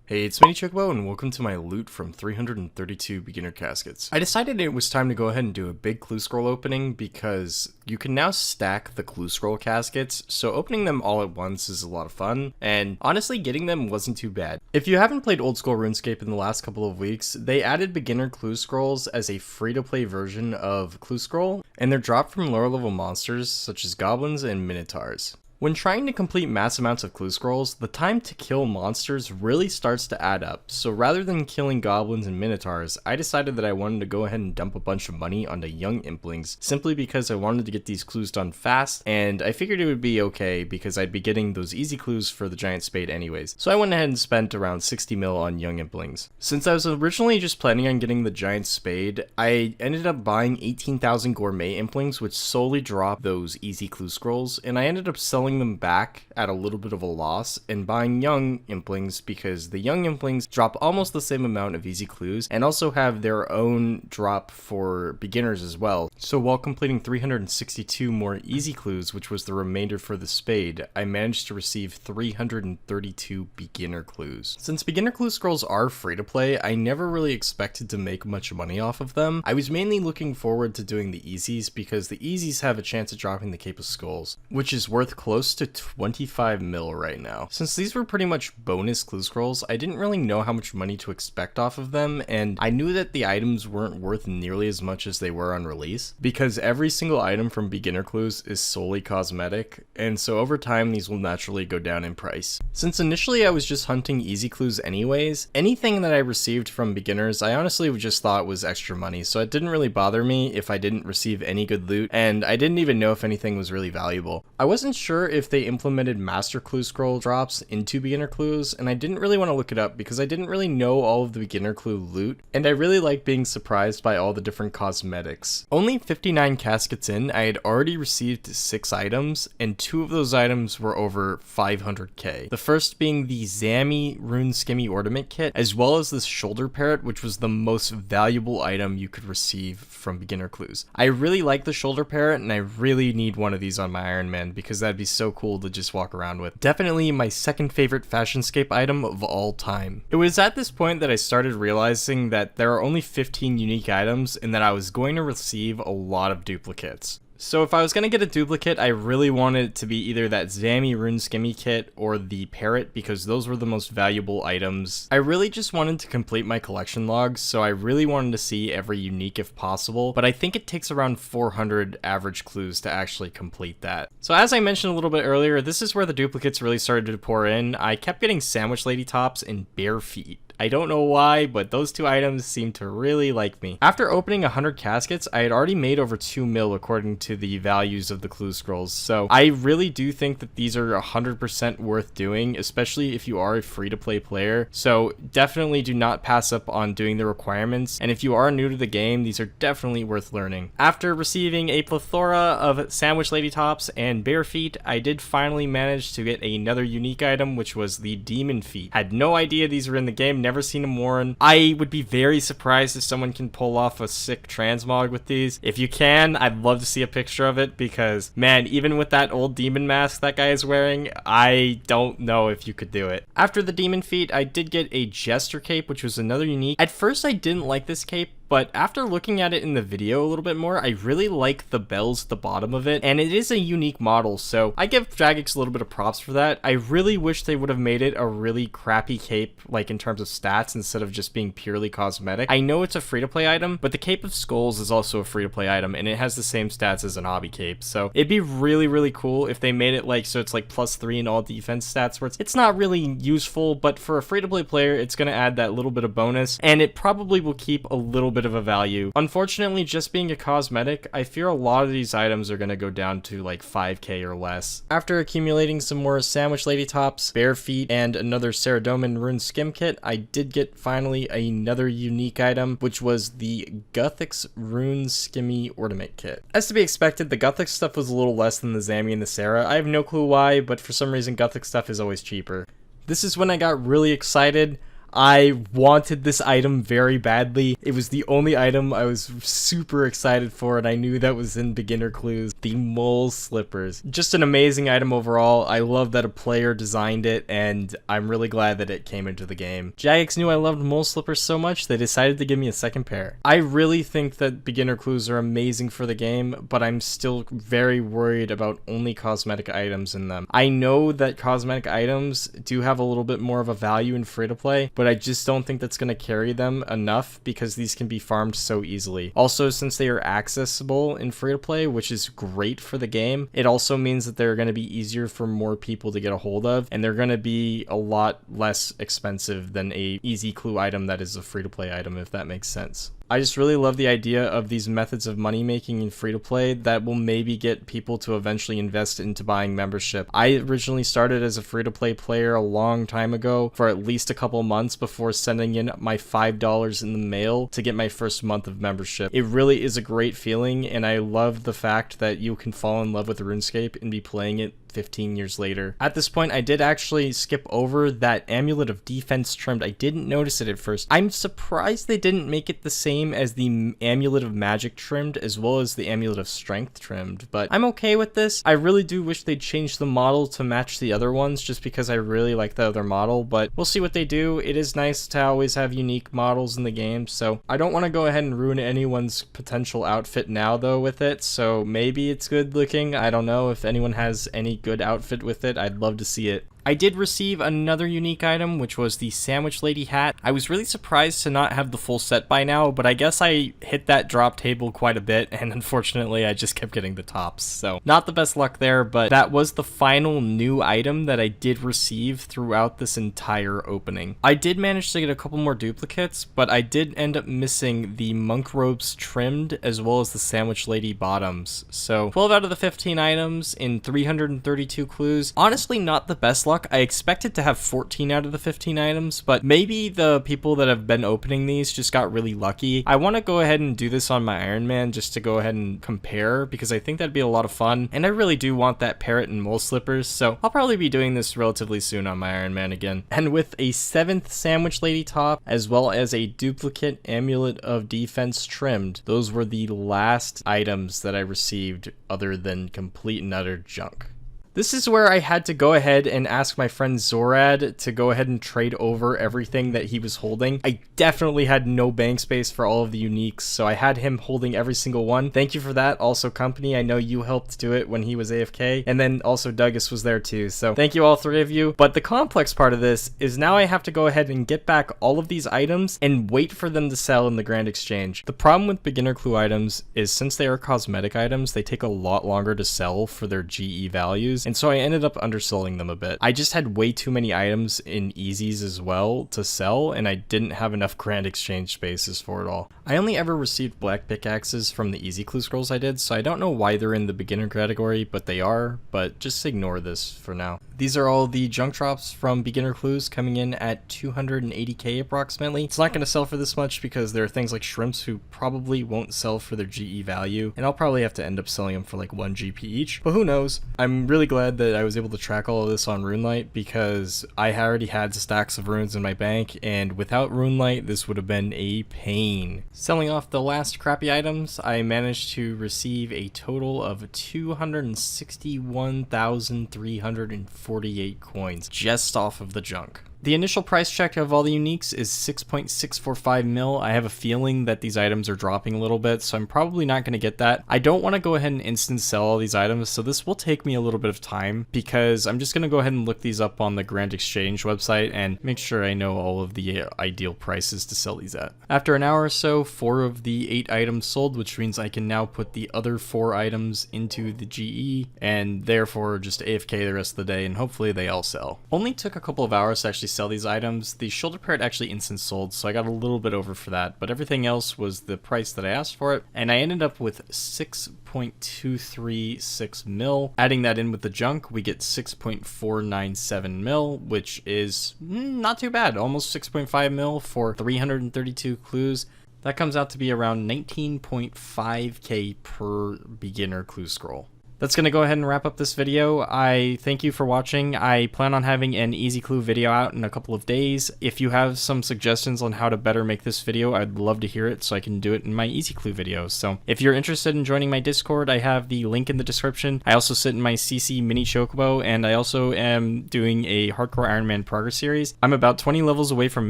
Hey, it's me, Chocobo, and welcome to my loot from 332 beginner caskets. I decided it was time to go ahead and do a big clue scroll opening because you can now stack the clue scroll caskets, so opening them all at once is a lot of fun, and honestly getting them wasn't too bad. If you haven't played old school RuneScape in the last couple of weeks, they added beginner clue scrolls as a free-to-play version of clue scroll, and they're dropped from lower level monsters such as goblins and minotaurs. When trying to complete mass amounts of clue scrolls, the time to kill monsters really starts to add up, so rather than killing goblins and minotaurs, I decided that I wanted to go ahead and dump a bunch of money onto young implings, simply because I wanted to get these clues done fast, and I figured it would be okay because I'd be getting those easy clues for the Giant Spade anyways, so I went ahead and spent around 60 mil on young implings. Since I was originally just planning on getting the Giant Spade, I ended up buying 18,000 gourmet implings, which solely drop those easy clue scrolls, and I ended up selling them back at a little bit of a loss and buying young implings because the young implings drop almost the same amount of easy clues and also have their own drop for beginners as well. So while completing 362 more easy clues, which was the remainder for the spade, I managed to receive 332 beginner clues. Since beginner clue scrolls are free to play, I never really expected to make much money off of them. I was mainly looking forward to doing the easies because the easies have a chance of dropping the Cape of Skulls, which is worth close to 25 mil right now. Since these were pretty much bonus clue scrolls, I didn't really know how much money to expect off of them, and I knew that the items weren't worth nearly as much as they were on release, because every single item from beginner clues is solely cosmetic, and so over time these will naturally go down in price. Since initially I was just hunting easy clues anyways, anything that I received from beginners I honestly just thought was extra money, so it didn't really bother me if I didn't receive any good loot, and I didn't even know if anything was really valuable. I wasn't sure if they implemented master clue scroll drops into beginner clues, and I didn't really want to look it up because I didn't really know all of the beginner clue loot, and I really like being surprised by all the different cosmetics. Only 59 caskets in, I had already received 6 items, and 2 of those items were over 500k. The first being the Zammy Rune Skimmy Ornament Kit, as well as this shoulder parrot, which was the most valuable item you could receive from beginner clues. I really like the shoulder parrot, and I really need one of these on my Ironman because that'd be so cool to just walk around with. Definitely my second favorite fashionscape item of all time. It was at this point that I started realizing that there are only 15 unique items and that I was going to receive a lot of duplicates. So if I was going to get a duplicate, I really wanted it to be either that Zammy Rune Skimmy kit or the parrot because those were the most valuable items. I really just wanted to complete my collection logs, so I really wanted to see every unique if possible, but I think it takes around 400 average clues to actually complete that. So as I mentioned a little bit earlier, this is where the duplicates really started to pour in. I kept getting sandwich lady tops and bare feet. I don't know why, but those 2 items seem to really like me. After opening 100 caskets, I had already made over 2 mil according to the values of the clue scrolls, so I really do think that these are 100% worth doing, especially if you are a free-to-play player, so definitely do not pass up on doing the requirements, and if you are new to the game, these are definitely worth learning. After receiving a plethora of sandwich lady tops and bare feet, I did finally manage to get another unique item, which was the demon feet. Had no idea these were in the game, never seen them worn. I would be very surprised if someone can pull off a sick transmog with these. If you can, I'd love to see a picture of it because, man, even with that old demon mask that guy is wearing, I don't know if you could do it. After the demon feat, I did get a jester cape, which was another unique. At first, I didn't like this cape, but after looking at it in the video a little bit more, I really like the bells at the bottom of it, and it is a unique model, so I give Jagex a little bit of props for that. I really wish they would have made it a really crappy cape, like in terms of stats, instead of just being purely cosmetic. I know it's a free-to-play item, but the Cape of Skulls is also a free-to-play item, and it has the same stats as an hobby cape, so it'd be really, really cool if they made it like, so it's like +3 in all defense stats, where it's not really useful, but for a free-to-play player, it's going to add that little bit of bonus, and it probably will keep a little bit of a value. Unfortunately, just being a cosmetic, I fear a lot of these items are going to go down to like 5k or less. After accumulating some more sandwich lady tops, bare feet, and another Saradomin Rune Skim kit, I did get finally another unique item, which was the Guthix Rune Skimmy Ornament Kit. As to be expected, the Guthix stuff was a little less than the Zammy and the Sarah. I have no clue why, but for some reason Guthix stuff is always cheaper. This is when I got really excited. I wanted this item very badly. It was the only item I was super excited for, and I knew that was in beginner clues. The mole slippers. Just an amazing item overall. I love that a player designed it, and I'm really glad that it came into the game. Jagex knew I loved mole slippers so much, they decided to give me a second pair. I really think that beginner clues are amazing for the game, but I'm still very worried about only cosmetic items in them. I know that cosmetic items do have a little bit more of a value in free-to-play, but I just don't think that's going to carry them enough because these can be farmed so easily. Also, since they are accessible in free-to-play, which is great for the game, it also means that they're going to be easier for more people to get a hold of, and they're going to be a lot less expensive than a easy clue item that is a free-to-play item, if that makes sense. I just really love the idea of these methods of money making in free-to-play that will maybe get people to eventually invest into buying membership. I originally started as a free-to-play player a long time ago for at least a couple months before sending in my $5 in the mail to get my first month of membership. It really is a great feeling, and I love the fact that you can fall in love with RuneScape and be playing it 15 years later. At this point, I did actually skip over that Amulet of Defense trimmed. I didn't notice it at first. I'm surprised they didn't make it the same as the Amulet of Magic trimmed, as well as the Amulet of Strength trimmed, but I'm okay with this. I really do wish they'd change the model to match the other ones, just because I really like the other model, but we'll see what they do. It is nice to always have unique models in the game, so I don't want to go ahead and ruin anyone's potential outfit now, though, with it, so maybe it's good looking. I don't know if anyone has any good outfit with it. I'd love to see it. I did receive another unique item, which was the Sandwich Lady hat. I was really surprised to not have the full set by now, but I guess I hit that drop table quite a bit, and unfortunately I just kept getting the tops. So not the best luck there, but that was the final new item that I did receive throughout this entire opening. I did manage to get a couple more duplicates, but I did end up missing the monk robes trimmed as well as the Sandwich Lady bottoms. So 12 out of the 15 items in 332 clues. Honestly, not the best luck. I expected to have 14 out of the 15 items, but maybe the people that have been opening these just got really lucky. I want to go ahead and do this on my Ironman just to go ahead and compare, because I think that'd be a lot of fun, and I really do want that parrot and mole slippers, so I'll probably be doing this relatively soon on my Ironman again. And with a 7th Sandwich Lady top, as well as a duplicate Amulet of Defense trimmed, those were the last items that I received other than complete and utter junk. This is where I had to go ahead and ask my friend Zorad to go ahead and trade over everything that he was holding. I definitely had no bank space for all of the uniques, so I had him holding every single one. Thank you for that. Also, Company, I know you helped do it when he was AFK, and then also Douglas was there too, so thank you all three of you. But the complex part of this is now I have to go ahead and get back all of these items and wait for them to sell in the Grand Exchange. The problem with beginner clue items is since they are cosmetic items, they take a lot longer to sell for their GE values, and so I ended up underselling them a bit. I just had way too many items in easies as well to sell, and I didn't have enough Grand Exchange spaces for it all. I only ever received black pickaxes from the easy clue scrolls I did, so I don't know why they're in the beginner category, but they are, but just ignore this for now. These are all the junk drops from beginner clues coming in at 280k approximately. It's not going to sell for this much because there are things like shrimps who probably won't sell for their GE value, and I'll probably have to end up selling them for like 1 GP each, but who knows. I'm really glad that I was able to track all of this on RuneLite because I already had stacks of runes in my bank, and without RuneLite this would have been a pain. Selling off the last crappy items, I managed to receive a total of 261,348 coins just off of the junk. The initial price check of all the uniques is 6.645 mil. I have a feeling that these items are dropping a little bit, so I'm probably not going to get that. I don't want to go ahead and instant sell all these items, so this will take me a little bit of time because I'm just going to go ahead and look these up on the Grand Exchange website and make sure I know all of the ideal prices to sell these at. After an hour or so, 4 of the 8 items sold, which means I can now put the other 4 items into the GE and therefore just AFK the rest of the day, and hopefully they all sell. Only took a couple of hours to actually sell these items. The shoulder parrot actually instant sold, so I got a little bit over for that, but everything else was the price that I asked for it, and I ended up with 6.236 mil. Adding that in with the junk, we get 6.497 mil, which is not too bad. Almost 6.5 mil for 332 clues. That comes out to be around 19.5k per beginner clue scroll. that's going to go ahead and wrap up this video. I thank you for watching. I plan on having an easy clue video out in a couple of days. If you have some suggestions on how to better make this video, I'd love to hear it so I can do it in my easy clue videos. So if you're interested in joining my Discord, I have the link in the description. I also sit in my CC mini Chocobo, and I also am doing a Hardcore Ironman progress series. I'm about 20 levels away from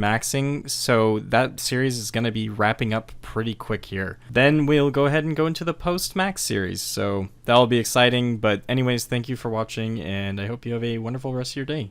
maxing, so that series is going to be wrapping up pretty quick here. Then we'll go ahead and go into the post-max series, so that'll be exciting. But anyways, thank you for watching, and I hope you have a wonderful rest of your day.